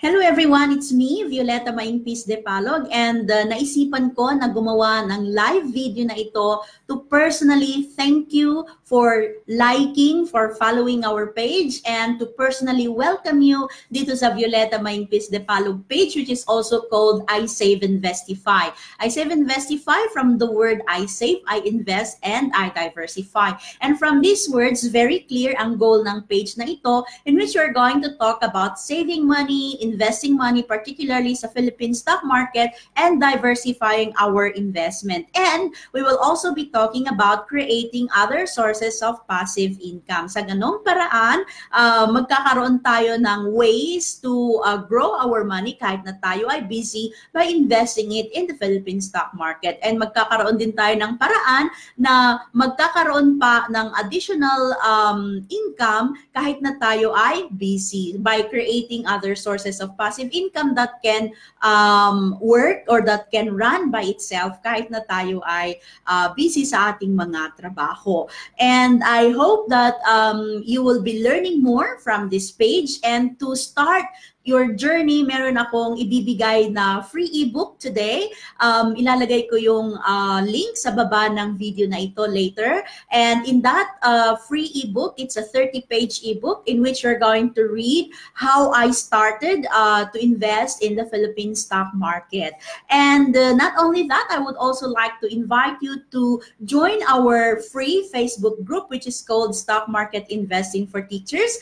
Hello everyone, it's me, Violeta Maingpis de Palog, and naisipan ko na gumawa ng live video na ito to personally thank you for liking, for following our page, and to personally welcome you dito sa Violeta Maingpis de Palog page, which is also called I Save Investify. I Save Investify from the word I save, I invest, and I diversify. And from these words, very clear ang goal ng page na ito, in which we're going to talk about saving money, investing money, particularly sa Philippine stock market, and diversifying our investment. And we will also be talking about creating other sources of passive income. Sa ganong paraan, magkakaroon tayo ng ways to grow our money kahit na tayo ay busy by investing it in the Philippine stock market. And magkakaroon din tayo ng paraan na magkakaroon pa ng additional income kahit na tayo ay busy by creating other sources of passive income that can work or that can run by itself kahit na tayo ay busy sa ating mga trabaho. And I hope that you will be learning more from this page. And to start your journey, meron akong ibibigay na free ebook today. Ilalagay ko yung link sa baba ng video na ito later. And in that free ebook, it's a 30-page ebook in which you're going to read how I started to invest in the Philippine stock market. And not only that, I would also like to invite you to join our free Facebook group, which is called Stock Market Investing for Teachers.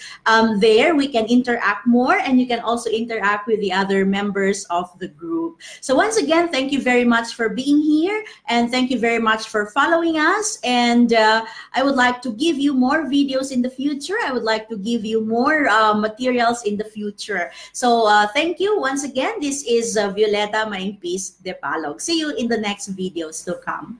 There we can interact more, and you can also interact with the other members of the group. So once again, thank you very much for being here, and thank you very much for following us. And I would like to give you more videos in the future. I would like to give you more materials in the future. So thank you once again. This is Violeta Maingpis de Palog. See you in the next videos to come.